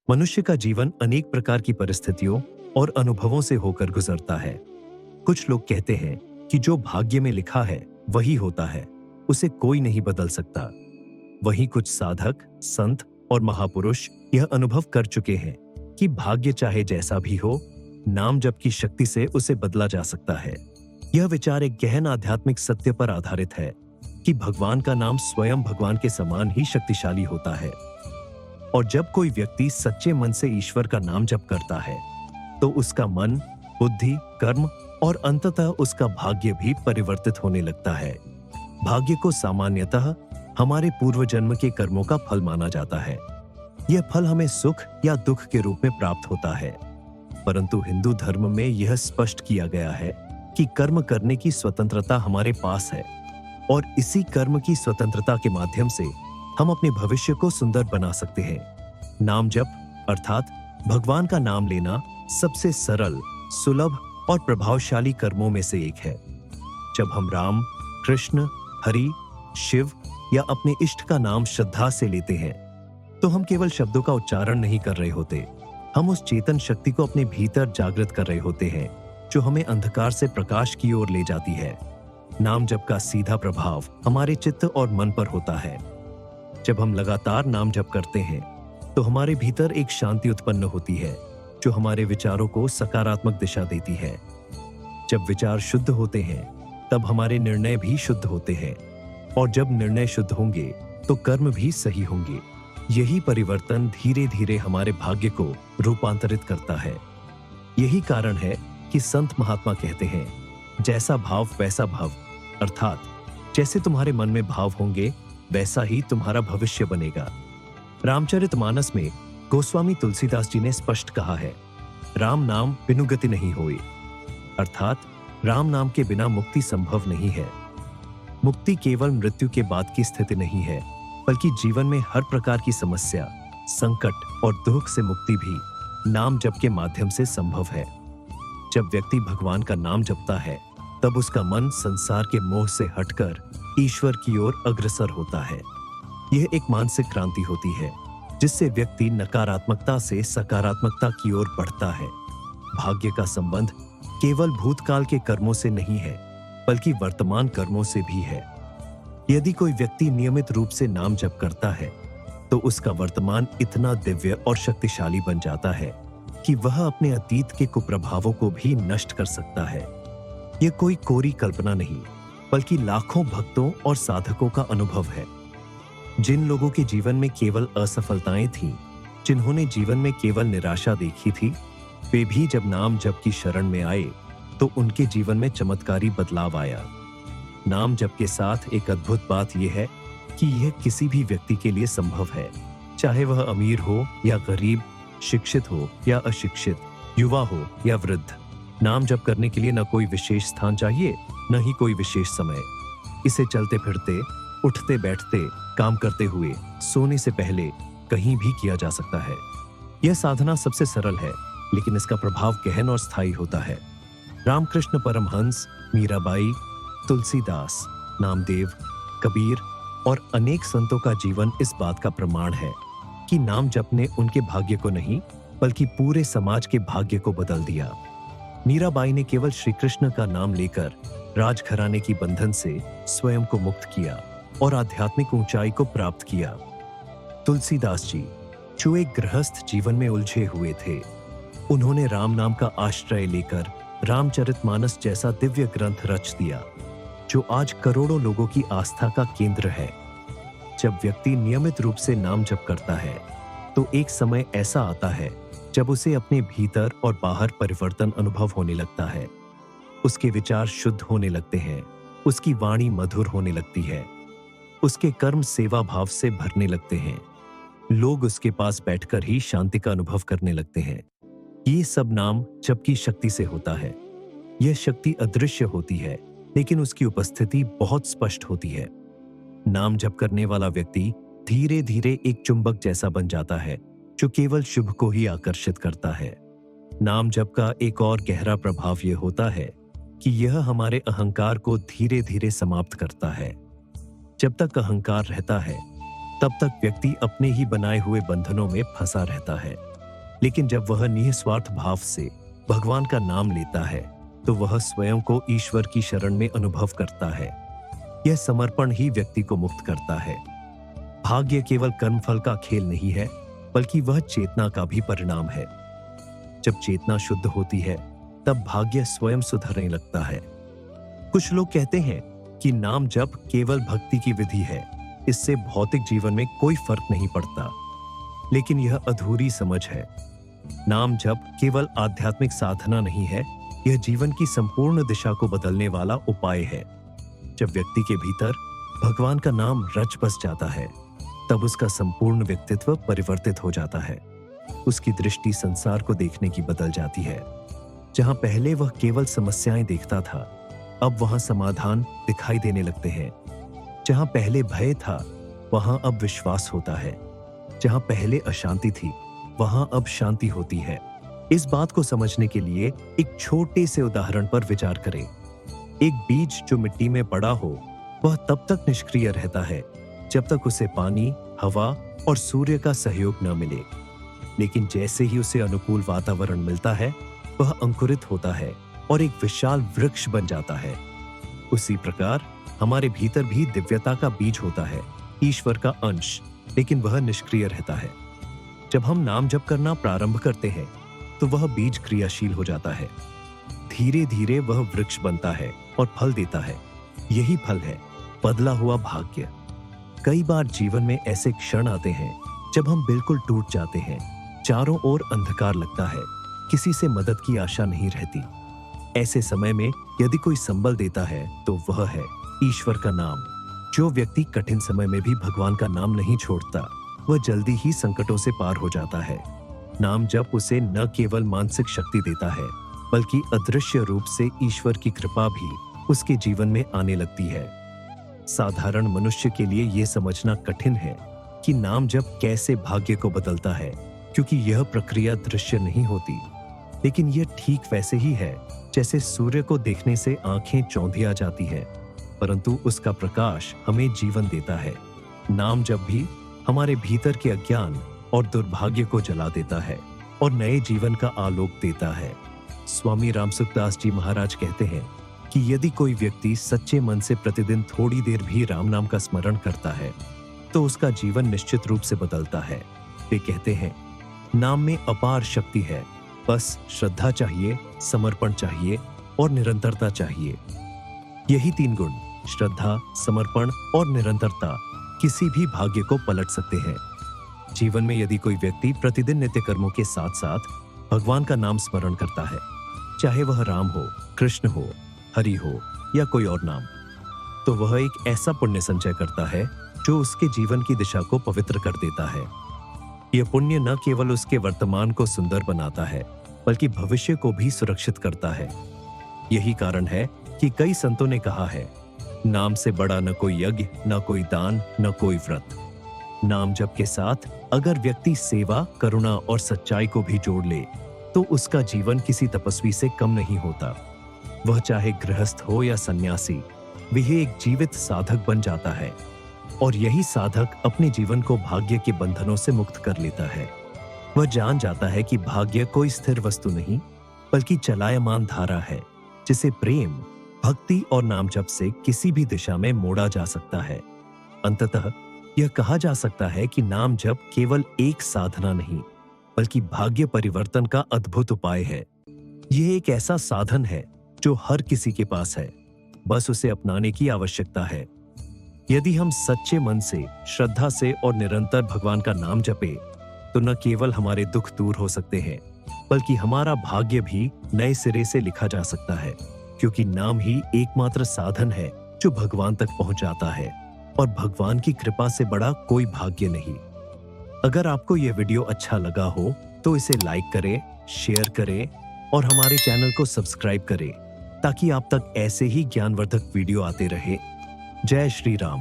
मनुष्य का जीवन अनेक प्रकार की परिस्थितियों और अनुभवों से होकर गुजरता है। कुछ लोग कहते हैं कि जो भाग्य में लिखा है वही होता है, उसे कोई नहीं बदल सकता। वहीं कुछ साधक, संत और महापुरुष यह अनुभव कर चुके हैं कि भाग्य चाहे जैसा भी हो, नाम जप की शक्ति से उसे बदला जा सकता है। यह विचार एक गहन आध्यात्मिक सत्य पर आधारित है कि भगवान का नाम स्वयं भगवान के समान ही शक्तिशाली होता है। और जब कोई व्यक्ति सच्चे मन से ईश्वर का नाम जप करता है तो उसका मन, बुद्धि, कर्म और अंततः उसका भाग्य भी परिवर्तित होने लगता है। भाग्य को सामान्यतः हमारे पूर्व जन्म के कर्मों का फल माना जाता है। यह फल हमें सुख या दुख के रूप में प्राप्त होता है, परंतु हिंदू धर्म में यह स्पष्ट किया गया है कि कर्म करने की स्वतंत्रता हमारे पास है और इसी कर्म की स्वतंत्रता के माध्यम से हम अपने भविष्य को सुंदर बना सकते हैं। नाम जप अर्थात भगवान का नाम लेना सबसे सरल, सुलभ और प्रभावशाली कर्मों में से एक है। जब हम राम, कृष्ण, हरि, शिव या अपने इष्ट का नाम श्रद्धा से लेते हैं तो हम केवल शब्दों का उच्चारण नहीं कर रहे होते, हम उस चेतन शक्ति को अपने भीतर जागृत कर रहे होते हैं जो हमें अंधकार से प्रकाश की ओर ले जाती है। नाम जप का सीधा प्रभाव हमारे चित्त और मन पर होता है। जब हम लगातार नाम जप करते हैं तो हमारे भीतर एक शांति उत्पन्न होती है जो हमारे विचारों को सकारात्मक दिशा देती है। जब विचार शुद्ध होते हैं तब हमारे निर्णय भी शुद्ध होते हैं और जब निर्णय शुद्ध होंगे तो कर्म भी सही होंगे। यही परिवर्तन धीरे धीरे हमारे भाग्य को रूपांतरित करता है। यही कारण है कि संत महात्मा कहते हैं, जैसा भाव वैसा भव, अर्थात जैसे तुम्हारे मन में भाव होंगे वैसा ही तुम्हारा भविष्य बनेगा। रामचरितमानस में गोस्वामी तुलसीदास जी ने स्पष्ट कहा है, राम नाम बिनु गति नहीं होई, अर्थात राम नाम के बिना मुक्ति संभव नहीं है। मुक्ति केवल मृत्यु के बाद की स्थिति नहीं है, बल्कि जीवन में हर प्रकार की समस्या, संकट और दुख से मुक्ति भी नाम जप के माध्यम से संभव है। जब व्यक्ति भगवान का नाम जपता है तब उसका मन संसार के मोह से हटकर ईश्वर की ओर अग्रसर होता है। यह एक मानसिक क्रांति होती है जिससे व्यक्ति नकारात्मकता से सकारात्मकता की ओर बढ़ता है। भाग्य का संबंध केवल भूतकाल के कर्मों से नहीं है, बल्कि वर्तमान कर्मों से भी है। यदि कोई व्यक्ति नियमित रूप से नाम जप करता है तो उसका वर्तमान इतना दिव्य और शक्तिशाली बन जाता है कि वह अपने अतीत के कुप्रभावों को भी नष्ट कर सकता है। यह कोई कोरी कल्पना नहीं, बल्कि लाखों भक्तों और साधकों का अनुभव है। जिन लोगों के जीवन में केवल असफलताएं थीं, जिन्होंने जीवन में केवल निराशा देखी थी, वे भी जब नाम जप की शरण में आए तो उनके जीवन में चमत्कारी बदलाव आया। नाम जप के साथ एक अद्भुत बात यह है कि यह किसी भी व्यक्ति के लिए संभव है, चाहे वह अमीर हो या गरीब, शिक्षित हो या अशिक्षित, युवा हो या वृद्ध। नाम जप करने के लिए न कोई विशेष स्थान चाहिए, न ही कोई विशेष समय। इसे चलते फिरते, उठते बैठते, काम करते हुए, सोने से पहले कहीं भी किया जा सकता है। यह साधना सबसे सरल है, लेकिन इसका प्रभाव गहन और स्थायी होता है। रामकृष्ण परमहंस, मीराबाई, तुलसीदास, नामदेव, कबीर और अनेक संतों का जीवन इस बात का प्रमाण है कि नाम जप ने उनके भाग्य को नहीं, बल्कि पूरे समाज के भाग्य को बदल दिया। मीराबाई ने केवल श्री कृष्ण का नाम लेकर राजघराने की बंधन से स्वयं को मुक्त किया और आध्यात्मिक ऊंचाई को प्राप्त किया। तुलसीदास जी, जो एक गृहस्थ जीवन में उलझे हुए थे, उन्होंने राम नाम का आश्रय लेकर रामचरितमानस जैसा दिव्य ग्रंथ रच दिया, जो आज करोड़ों लोगों की आस्था का केंद्र है। जब व्यक्ति नियमित रूप से नाम जप करता है तो एक समय ऐसा आता है जब उसे अपने भीतर और बाहर परिवर्तन अनुभव होने लगता है। उसके विचार शुद्ध होने लगते हैं, उसकी वाणी मधुर होने लगती है, उसके कर्म सेवा भाव से भरने लगते हैं। लोग उसके पास बैठकर ही शांति का अनुभव करने लगते हैं। ये सब नाम जप की शक्ति से होता है। यह शक्ति अदृश्य होती है, लेकिन उसकी उपस्थिति बहुत स्पष्ट होती है। नाम जप करने वाला व्यक्ति धीरे धीरे एक चुंबक जैसा बन जाता है जो केवल शुभ को ही आकर्षित करता है। नाम जप का एक और गहरा प्रभाव यह होता है कि यह हमारे अहंकार को धीरे धीरे समाप्त करता है। जब तक अहंकार रहता है तब तक व्यक्ति अपने ही बनाए हुए बंधनों में फंसा रहता है। लेकिन जब वह निस्वार्थ भाव से भगवान का नाम लेता है तो वह स्वयं को ईश्वर की शरण में अनुभव करता है। यह समर्पण ही व्यक्ति को मुक्त करता है। भाग्य केवल कर्मफल का खेल नहीं है, बल्कि वह चेतना का भी परिणाम है। जब चेतना शुद्ध होती है तब भाग्य स्वयं सुधरने लगता है। कुछ लोग कहते हैं कि नाम जप केवल भक्ति की विधि है, इससे भौतिक जीवन में कोई फर्क नहीं पड़ता। लेकिन यह अधूरी समझ है। नाम जप केवल आध्यात्मिक साधना नहीं है, यह जीवन की संपूर्ण दिशा को बदलने वाला उपाय है। जब व्यक्ति के भीतर भगवान का नाम रच बस जाता है तब उसका संपूर्ण व्यक्तित्व परिवर्तित हो जाता है। उसकी दृष्टि संसार को देखने की बदल जाती है। जहां पहले वह केवल समस्याएं देखता था, अब वहां समाधान दिखाई देने लगते हैं। जहां पहले भय था, वहां अब विश्वास होता है। जहां पहले अशांति थी, वहां अब शांति होती है। इस बात को समझने के लिए एक छोटे से उदाहरण पर विचार करें। एक बीज जो मिट्टी में पड़ा हो, वह तब तक निष्क्रिय रहता है जब तक उसे पानी, हवा और सूर्य का सहयोग न मिले। लेकिन जैसे ही उसे अनुकूल वातावरण मिलता है, वह अंकुरित होता है और एक विशाल वृक्ष बन जाता है। उसी प्रकार हमारे भीतर भी दिव्यता का बीज होता है, ईश्वर का अंश, लेकिन वह निष्क्रिय रहता है। जब हम नाम जप करना प्रारंभ करते हैं तो वह बीज क्रियाशील हो जाता है। धीरे धीरे वह वृक्ष बनता है और फल देता है। यही फल है बदला हुआ भाग्य। कई बार जीवन में ऐसे क्षण आते हैं जब हम बिल्कुल टूट जाते हैं, चारों ओर अंधकार लगता है, किसी से मदद की आशा नहीं रहती। ऐसे समय में यदि कोई संबल देता है तो वह है ईश्वर का नाम। जो व्यक्ति कठिन समय में भी भगवान का नाम नहीं छोड़ता, वह जल्दी ही संकटों से पार हो जाता है। नाम जप उसे न केवल मानसिक शक्ति देता है, बल्कि अदृश्य रूप से ईश्वर की कृपा भी उसके जीवन में आने लगती है। साधारण मनुष्य के लिए यह समझना कठिन है कि नाम जप कैसे भाग्य को बदलता है, क्योंकि यह प्रक्रिया दृश्य नहीं होती। लेकिन यह ठीक वैसे ही है जैसे सूर्य को देखने से आंखें चौंधिया जाती है, परंतु उसका प्रकाश हमें जीवन देता है। नाम जप भी हमारे भीतर के अज्ञान और दुर्भाग्य को जला देता है और नए जीवन का आलोक देता है। स्वामी रामसुखदास जी महाराज कहते हैं कि यदि कोई व्यक्ति सच्चे मन से प्रतिदिन थोड़ी देर भी राम नाम का स्मरण करता है तो उसका जीवन निश्चित रूप से बदलता है। वे कहते हैं, नाम में अपार शक्ति है, बस श्रद्धा चाहिए, समर्पण चाहिए और निरंतरता चाहिए। यही तीन गुण, श्रद्धा, समर्पण और निरंतरता, किसी भी भाग्य को पलट सकते हैं। जीवन में यदि कोई व्यक्ति प्रतिदिन नित्य कर्मों के साथ साथ भगवान का नाम स्मरण करता है, चाहे वह राम हो, कृष्ण हो, हरि हो या कोई और नाम, तो वह एक ऐसा पुण्य संचय करता है जो उसके जीवन की दिशा को पवित्र कर देता है। यह पुण्य न केवल उसके वर्तमान को सुंदर बनाता है, बल्कि भविष्य को भी सुरक्षित करता है। यही कारण है कि कई संतों ने कहा है, नाम से बड़ा न कोई यज्ञ, न कोई दान, न कोई व्रत। नाम जप के साथ अगर व्यक्ति सेवा, करुणा और सच्चाई को भी जोड़ ले तो उसका जीवन किसी तपस्वी से कम नहीं होता। वह चाहे गृहस्थ हो या सन्यासी, वह एक जीवित साधक बन जाता है और यही साधक अपने जीवन को भाग्य के बंधनों से मुक्त कर लेता है। वह जान जाता है कि भाग्य कोई स्थिर वस्तु नहीं, बल्कि चलायमान धारा है, जिसे प्रेम, भक्ति और नाम जप से किसी भी दिशा में मोड़ा जा सकता है। अंततः यह कहा जा सकता है कि नाम जप केवल एक साधना नहीं, बल्कि भाग्य परिवर्तन का अद्भुत उपाय है। यह एक ऐसा साधन है जो हर किसी के पास है, बस उसे अपनाने की आवश्यकता है। यदि हम सच्चे मन से, श्रद्धा से और निरंतर भगवान का नाम जपे, तो न केवल हमारे दुख दूर हो सकते हैं, बल्कि हमारा भाग्य भी नए सिरे से लिखा जा सकता है, क्योंकि नाम ही एकमात्र साधन है जो भगवान तक पहुंचाता है और भगवान की कृपा से बड़ा कोई भाग्य नहीं। अगर आपको यह वीडियो अच्छा लगा हो तो इसे लाइक करें, शेयर करें और हमारे चैनल को सब्सक्राइब करें, ताकि आप तक ऐसे ही ज्ञानवर्धक वीडियो आते रहे। जय श्री राम।